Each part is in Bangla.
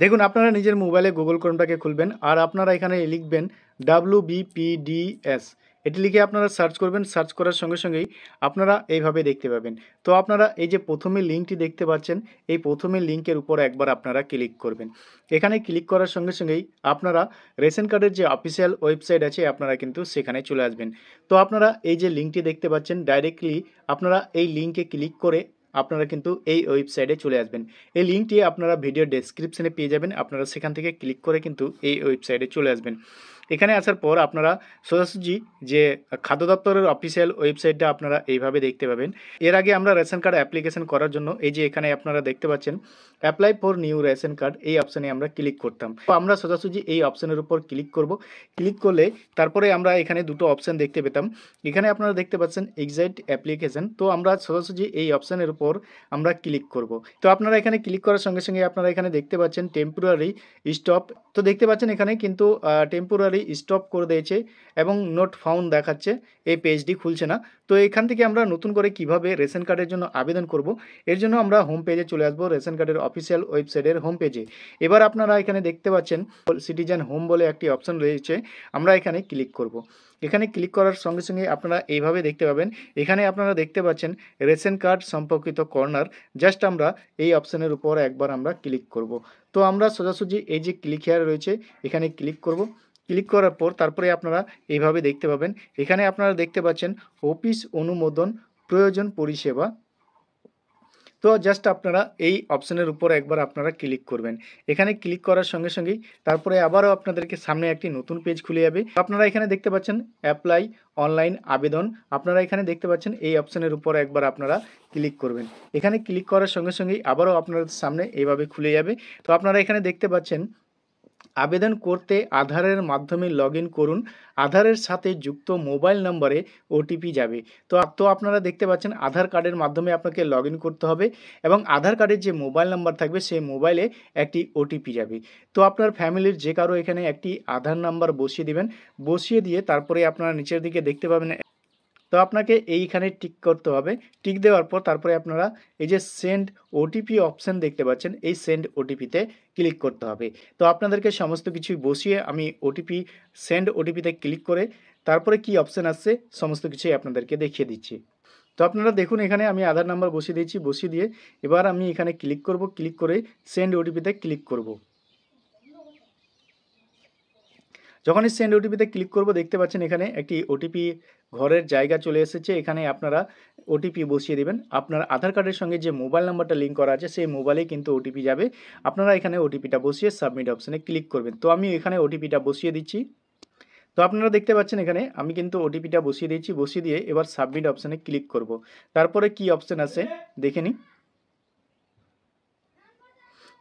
দেখুন আপনারা নিজের মোবাইলে গুগল ক্রোমটাকে খুলবেন আর আপনারা এখানে লিখবেন WBPDS। এটি লিখে আপনারা সার্চ করবেন। সার্চ করার সঙ্গে সঙ্গেই আপনারা এইভাবে দেখতে পাবেন। তো আপনারা এই যে প্রথমে লিঙ্কটি দেখতে পাচ্ছেন, এই প্রথমে লিঙ্কের উপর একবার আপনারা ক্লিক করবেন। এখানে ক্লিক করার সঙ্গে সঙ্গেই আপনারা রেশন কার্ডের যে অফিসিয়াল ওয়েবসাইট আছে আপনারা কিন্তু সেখানে চলে আসবেন। তো আপনারা এই যে লিঙ্কটি দেখতে পাচ্ছেন, ডাইরেক্টলি আপনারা এই লিঙ্কে ক্লিক করে আপনারা কিন্তু এই ওয়েবসাইটে চলে আসবেন। এই লিঙ্কটি আপনারা ভিডিও ডেসক্রিপশনে পেয়ে যাবেন। আপনারা সেখান থেকে ক্লিক করে কিন্তু এই ওয়েবসাইটে চলে আসবেন। এখানে আসার পর আপনারা সোজাসুজি যে খাদ্য দপ্তরের অফিসিয়াল ওয়েবসাইটটা আপনারা এইভাবে দেখতে পাবেন। এর আগে আমরা রেশন কার্ড অ্যাপ্লিকেশন করার জন্য এই যে এখানে আপনারা দেখতে পাচ্ছেন apply for new ration card, এই অপশানে আমরা ক্লিক করতাম। তো আমরা সোজাসুজি এই অপশানের উপর ক্লিক করব। ক্লিক করলে তারপরে আমরা এখানে দুটো অপশান দেখতে পেতাম। এখানে আপনারা দেখতে পাচ্ছেন এক্সাইট অ্যাপ্লিকেশন। তো আমরা সোজাসুজি এই অপশানের উপর আমরা ক্লিক করব। তো আপনারা এখানে ক্লিক করার সঙ্গে সঙ্গে আপনারা এখানে দেখতে পাচ্ছেন টেম্পোরারি স্টপ। তো দেখতে পাচ্ছেন এখানে কিন্তু টেম্পোরারি স্টপ করে দিয়েছে এবং নোট ফাউন্ড দেখাচ্ছে, এই পেজটি খুলছে না। তো এখান থেকে আমরা নতুন করে কিভাবে রেশন কার্ডের জন্য আবেদন করব, এর জন্য আমরা হোম পেজে চলে আসবো, রেশন কার্ডের অফিসিয়াল ওয়েবসাইটের হোম পেজে। এবার আপনারা এখানে দেখতে পাচ্ছেন সিটিজেন হোম বলে একটি অপশন রয়েছে, আমরা এখানে ক্লিক করব। এখানে ক্লিক করার সঙ্গে সঙ্গে আপনারা এইভাবে দেখতে পাবেন। এখানে আপনারা দেখতে পাচ্ছেন রেশন কার্ড সম্পর্কিত কর্নার। জাস্ট আমরা এই অপশানের উপর একবার আমরা ক্লিক করব। তো আমরা সোজাসুজি এই যে ক্লিক হেয়ার রয়েছে এখানে ক্লিক করব। ক্লিক করার পর তারপরে আপনারা এইভাবে দেখতে পাবেন। এখানে আপনারা দেখতে পাচ্ছেন অফিস অনুমোদন প্রয়োজন পরিষেবা। তো জাস্ট আপনারা এই অপশানের উপর একবার আপনারা ক্লিক করবেন। এখানে ক্লিক করার সঙ্গে সঙ্গেই তারপরে আবারও আপনাদেরকে সামনে একটি নতুন পেজ খুলে যাবে। আপনারা এখানে দেখতে পাচ্ছেন অ্যাপ্লাই অনলাইন আবেদন। আপনারা এখানে দেখতে পাচ্ছেন এই অপশানের উপর একবার আপনারা ক্লিক করবেন। এখানে ক্লিক করার সঙ্গে সঙ্গেই আবারও আপনাদের সামনে এইভাবে খুলে যাবে। তো আপনারা এখানে দেখতে পাচ্ছেন আবেদন করতে আধারের মাধ্যমে লগ ইন করুন, আধারের সাথে যুক্ত মোবাইল নম্বরে ওটিপি যাবে। তো আপনারা দেখতে পাচ্ছেন আধার কার্ডের মাধ্যমে আপনাকে লগ ইন করতে হবে এবং আধার কার্ডের যে মোবাইল নাম্বার থাকবে সেই মোবাইলে একটি ওটিপি যাবে। তো আপনার ফ্যামিলির যে কারো এখানে একটি আধার নাম্বার বসিয়ে দিবেন। বসিয়ে দিয়ে তারপরে আপনারা নিচের দিকে দেখতে পাবেন, তো আপনাকে এইখানে টিক করতে হবে। টিক দেওয়ার পর তারপরে আপনারা এই যে সেন্ড ওটিপি অপশান দেখতে পাচ্ছেন, এই সেন্ড ওটিপিতে ক্লিক করতে হবে। তো আপনাদেরকে সমস্ত কিছুই বসিয়ে আমি সেন্ড ওটিপিতে ক্লিক করে তারপরে কি অপশান আসছে সমস্ত কিছুই আপনাদেরকে দেখিয়ে দিচ্ছি। তো আপনারা দেখুন এখানে আমি আধার নাম্বার বসিয়ে দিয়েছি। বসিয়ে দিয়ে এবার আমি এখানে ক্লিক করব। ক্লিক করে সেন্ড ওটিপিতে ক্লিক করব। যখনই সেন্ড ওটিপিতে ক্লিক করব দেখতে পাচ্ছেন এখানে একটি ওটিপি ঘরের জায়গা চলে এসেছে। এখানে আপনারা ওটিপি বসিয়ে দিবেন। আপনার আধার কার্ডের সঙ্গে যে মোবাইল নাম্বারটা লিঙ্ক করা আছে সেই মোবাইলেই কিন্তু ওটিপি যাবে। আপনারা এখানে ওটিপিটা বসিয়ে সাবমিট অপশানে ক্লিক করবেন। তো আমি এখানে ওটিপিটা বসিয়ে দিচ্ছি। তো আপনারা দেখতে পাচ্ছেন এখানে আমি কিন্তু ওটিপিটা বসিয়ে দিয়েছি। বসিয়ে দিয়ে এবার সাবমিট অপশানে ক্লিক করব। তারপরে কি অপশান আছে দেখে নিই।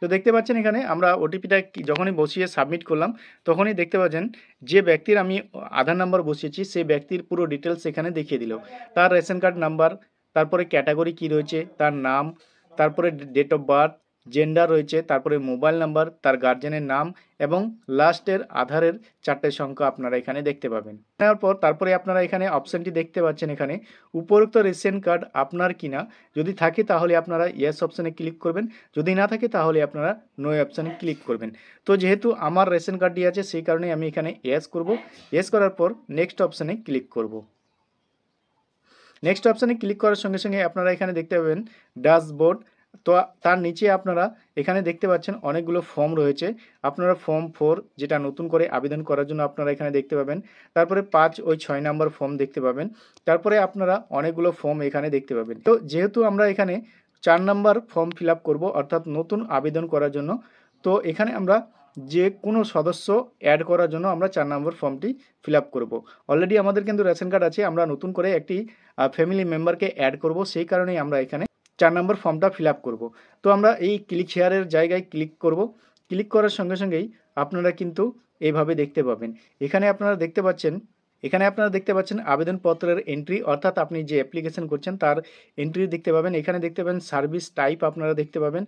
তো দেখতে পাচ্ছেন এখানে আমরা ওটিপিটা যখনই বসিয়ে সাবমিট করলাম তখনই দেখতে পাচ্ছেন যে ব্যক্তির আমি আধার নাম্বার বসিয়েছি সেই ব্যক্তির পুরো ডিটেলস এখানে দেখিয়ে দিল। তার রেশন কার্ড নাম্বার, তারপরে ক্যাটাগরি কি রয়েছে, তার নাম, তারপরে ডেট অফ বার্থ, জেন্ডার রয়েছে, তারপরে মোবাইল নাম্বার, তার গার্জেনের নাম এবং লাস্টের আধারের 4টে সংখ্যা আপনারা এখানে দেখতে পাবেন। নেওয়ার পর তারপরে আপনারা এখানে অপশানটি দেখতে পাচ্ছেন এখানে উপরোক্ত রেশন কার্ড আপনার কিনা, যদি থাকে তাহলে আপনারা ইয়েস অপশানে ক্লিক করবেন, যদি না থাকে তাহলে আপনারা নো অপশানে ক্লিক করবেন। তো যেহেতু আমার রেশন কার্ডটি আছে সেই কারণে আমি এখানে ইয়েস করব। ইয়েস করার পর নেক্সট অপশানে ক্লিক করব। নেক্সট অপশানে ক্লিক করার সঙ্গে সঙ্গে আপনারা এখানে দেখতে পাবেন ড্যাশবোর্ড। তো তার নিচে আপনারা এখানে দেখতে পাচ্ছেন অনেকগুলো ফর্ম রয়েছে। আপনারা ফর্ম 4 যেটা নতুন করে আবেদন করার জন্য আপনারা এখানে দেখতে পাবেন। তারপরে 5 ও 6 নাম্বার ফর্ম দেখতে পাবেন। তারপরে আপনারা অনেকগুলো ফর্ম এখানে দেখতে পাবেন। তো যেহেতু আমরা এখানে 4 নাম্বার ফর্ম ফিল আপ করবো অর্থাৎ নতুন আবেদন করার জন্য, তো এখানে আমরা যে কোনো সদস্য অ্যাড করার জন্য আমরা 4 নম্বর ফর্মটি ফিল আপ করবো। অলরেডি আমাদের কিন্তু রেশন কার্ড আছে, আমরা নতুন করে একটি ফ্যামিলি মেম্বারকে অ্যাড করব, সেই কারণেই আমরা এখানে 4 নম্বর ফর্মটা ফিল আপ করবো। তো আমরা এই ক্লিক শেয়ারের জায়গায় ক্লিক করব। ক্লিক করার সঙ্গে সঙ্গেই আপনারা কিন্তু এইভাবে দেখতে পাবেন। এখানে আপনারা দেখতে পাচ্ছেন আবেদনপত্রের এন্ট্রি, অর্থাৎ আপনি যে অ্যাপ্লিকেশন করছেন তার এন্ট্রি দেখতে পাবেন। এখানে দেখতে পাবেন সার্ভিস টাইপ আপনারা দেখতে পাবেন।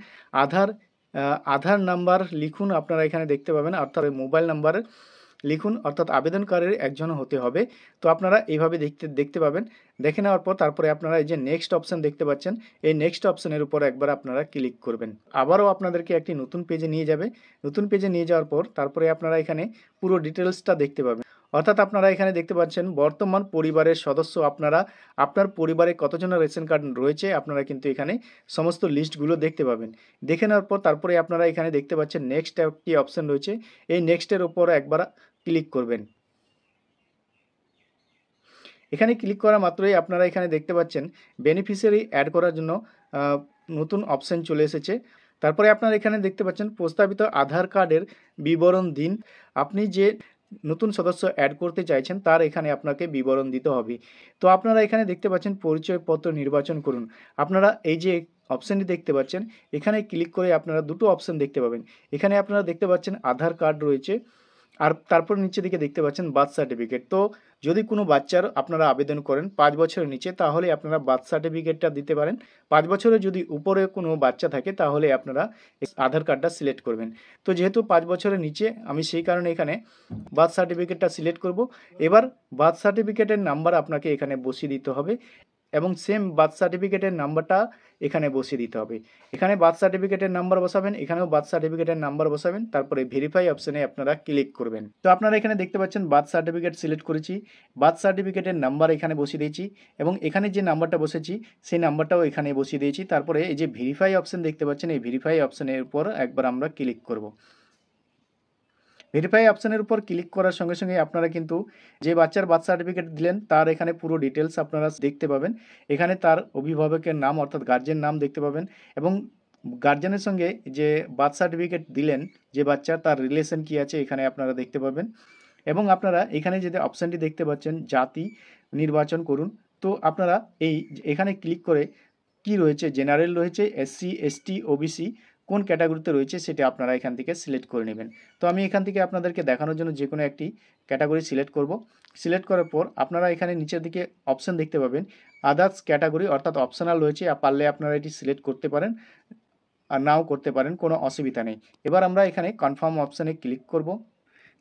আধার নাম্বার লিখুন আপনারা এখানে দেখতে পাবেন, অর্থাৎ মোবাইল নাম্বার। লিখুন, অর্থাৎ আবেদনকারীর একজন হতে হবে। তো আপনারা এইভাবে দেখতে পাবেন। দেখে নেওয়ার পর তারপরে আপনারা এই যে নেক্সট অপশন দেখতে পাচ্ছেন, এই নেক্সট অপশনের উপর একবার আপনারা ক্লিক করবেন। আবারও আপনাদেরকে একটি নতুন পেজে নিয়ে যাবে। নতুন পেজে নিয়ে যাওয়ার পর তারপরে আপনারা এখানে পুরো ডিটেলসটা দেখতে পাবেন। অর্থাৎ আপনারা এখানে দেখতে পাচ্ছেন বর্তমান পরিবারের সদস্য আপনার পরিবারে কতজনের রেশন কার্ড রয়েছে আপনারা কিন্তু এখানে সমস্ত লিস্টগুলো দেখতে পাবেন। দেখে নেওয়ার পর তারপরে আপনারা এখানে দেখতে পাচ্ছেন নেক্সট একটি অপশন রয়েছে। এই নেক্সটের উপর একবার ক্লিক করবেন। এখানে ক্লিক করা মাত্রই আপনারা এখানে দেখতে পাচ্ছেন বেনিফিশিয়ারি অ্যাড করার জন্য নতুন অপশন চলে এসেছে। তারপরে আপনারা এখানে দেখতে পাচ্ছেন প্রস্তাবিত আধার কার্ডের বিবরণ দিন। আপনি যে নতুন সদস্য অ্যাড করতে চাইছেন তার এখানে আপনাকে বিবরণ দিতে হবে। তো আপনারা এখানে দেখতে পাচ্ছেন পরিচয়পত্র নির্বাচন করুন। আপনারা এই যে অপশানটি দেখতে পাচ্ছেন, এখানে ক্লিক করে আপনারা দুটো অপশান দেখতে পাবেন। এখানে আপনারা দেখতে পাচ্ছেন আধার কার্ড রয়েছে, আর তারপর নিচের দিকে দেখতে পাচ্ছেন বার্থ সার্টিফিকেট। তো যদি কোনো বাচ্চার আপনারা আবেদন করেন 5 বছরের নিচে, তাহলে আপনারা বার্থ সার্টিফিকেটটা দিতে পারেন। 5 বছরের যদি উপরে কোনো বাচ্চা থাকে তাহলে আপনারা আধার কার্ডটা সিলেক্ট করবেন। তো যেহেতু 5 বছরের নিচে, আমি সেই কারণে এখানে বার্থ সার্টিফিকেটটা সিলেক্ট করব। এবার বার্থ সার্টিফিকেটের নাম্বার আপনাকে এখানে বসিয়ে দিতে হবে এবং সেম বার্থ সার্টিফিকেটের নাম্বারটা এখানে বসিয়ে দিতে হবে। এখানে বার্থ সার্টিফিকেটের নাম্বার বসাবেন, এখানেও বার্থ সার্টিফিকেটের নাম্বার বসাবেন, তারপরে ভেরিফাই অপশনে আপনারা ক্লিক করবেন। তো আপনারা এখানে দেখতে পাচ্ছেন বার্থ সার্টিফিকেট সিলেক্ট করেছি, বার্থ সার্টিফিকেটের নাম্বার এখানে বসিয়ে দিয়েছি এবং এখানে যে নাম্বারটা বসেছি সেই নাম্বারটাও এখানে বসিয়ে দিয়েছি। তারপরে এই যে ভেরিফাই অপশন দেখতে পাচ্ছেন, এই ভেরিফাই অপশনের উপর একবার আমরা ক্লিক করব। ভেরিফাই অপশানের উপর ক্লিক করার সঙ্গে সঙ্গে আপনারা কিন্তু যে বাচ্চার বার্থ সার্টিফিকেট দিলেন তার এখানে পুরো ডিটেলস আপনারা দেখতে পাবেন। এখানে তার অভিভাবকের নাম অর্থাৎ গার্জেন নাম দেখতে পাবেন এবং গার্জেনের সঙ্গে যে বার্থ সার্টিফিকেট দিলেন যে বাচ্চার, তার রিলেশন কী আছে এখানে আপনারা দেখতে পাবেন। এবং আপনারা এখানে যে অপশানটি দেখতে পাচ্ছেন জাতি নির্বাচন করুন। তো আপনারা এখানে ক্লিক করে কি রয়েছে, জেনারেল রয়েছে, এসসি, এসটি, ওবিসি কোন ক্যাটাগরিতে রয়েছে সেটা আপনারা এখান থেকে সিলেক্ট করে নেবেন। তো আমি এখান থেকে আপনাদেরকে দেখানোর জন্য যে কোনো একটি ক্যাটাগরি সিলেক্ট করব। সিলেক্ট করার পর আপনারা এখানে নিচের দিকে অপশান দেখতে পাবেন আদার্স ক্যাটাগরি, অর্থাৎ অপশনাল রয়েছে, পারলে আপনারা এটি সিলেক্ট করতে পারেন আর নাও করতে পারেন, কোনো অসুবিধা নেই। এবার আমরা এখানে কনফার্ম অপশানে ক্লিক করব।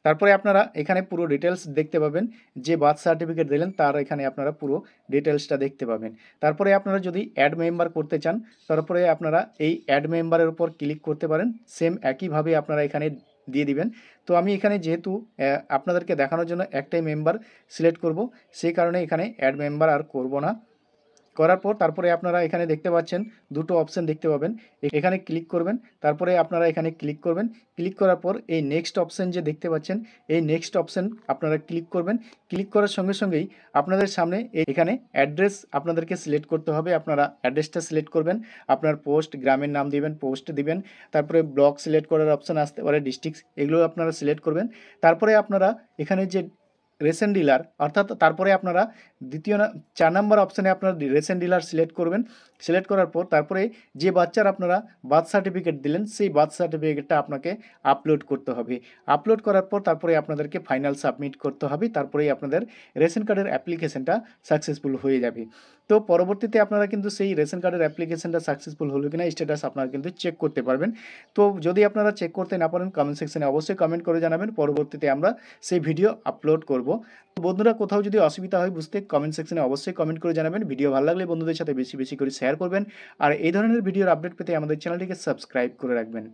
তারপরে আপনারা এখানে পুরো ডিটেলস দেখতে পাবেন, যে বার্থ সার্টিফিকেট দিলেন তার এখানে আপনারা পুরো ডিটেলসটা দেখতে পাবেন। তারপরে আপনারা যদি অ্যাড মেম্বার করতে চান, তারপরে আপনারা এই অ্যাড মেম্বারের উপর ক্লিক করতে পারেন। সেম একইভাবে আপনারা এখানে দিয়ে দিবেন। তো আমি এখানে যেহেতু আপনাদেরকে দেখানোর জন্য একটাই মেম্বার সিলেক্ট করব, সেই কারণে এখানে অ্যাড মেম্বার আর করব না। করার পর তারপরে আপনারা এখানে দেখতে পাচ্ছেন দুটো অপশান দেখতে পাবেন, এখানে ক্লিক করবেন। তারপরে আপনারা এখানে ক্লিক করবেন। ক্লিক করার পর এই নেক্সট অপশান যে দেখতে পাচ্ছেন, এই নেক্সট অপশান আপনারা ক্লিক করবেন। ক্লিক করার সঙ্গে সঙ্গেই আপনাদের সামনে এখানে অ্যাড্রেস আপনাদেরকে সিলেক্ট করতে হবে। আপনারা অ্যাড্রেসটা সিলেক্ট করবেন, আপনার পোস্ট, গ্রামের নাম দিবেন, পোস্ট দিবেন। তারপরে ব্লক সিলেক্ট করার অপশান আসতে পারে, ডিস্ট্রিক্ট, এগুলো আপনারা সিলেক্ট করবেন। তারপরে আপনারা এখানে যে রেশন ডিলার, অর্থাৎ তারপরে আপনারা 4 নম্বর অপশানে আপনারা রেশন ডিলার সিলেক্ট করবেন। সিলেক্ট করার পর তারপরে যে বাচ্চার আপনারা বার্থ সার্টিফিকেট দিলেন সেই বার্থ সার্টিফিকেটটা আপনাকে আপলোড করতে হবে। আপলোড করার পর তারপরে আপনাদেরকে ফাইনাল সাবমিট করতে হবে। তারপরেই আপনাদের রেশন কার্ডের অ্যাপ্লিকেশনটা সাকসেসফুল হয়ে যাবে। তো পরবর্তীতে আপনারা কিন্তু সেই রেশন কার্ডের অ্যাপ্লিকেশনটা সাকসেসফুল হলো কিনা স্ট্যাটাস আপনারা কিন্তু চেক করতে পারবেন। তো যদি আপনারা চেক করতে না পারেন কমেন্ট সেকশনে অবশ্যই কমেন্ট করে জানাবেন, পরবর্তীতে আমরা সেই ভিডিও আপলোড করব। তো বন্ধুরা, কোথাও যদি অসুবিধা হয় বুঝতে কমেন্ট সেকশনে অবশ্যই কমেন্ট করে জানাবেন। ভিডিও ভালো লাগলে বন্ধুদের সাথে বেশি বেশি করে শেয়ার করবেন আর এই ধরনের ভিডিওর আপডেট পেতে আমাদের চ্যানেলটিকে সাবস্ক্রাইব করে রাখবেন।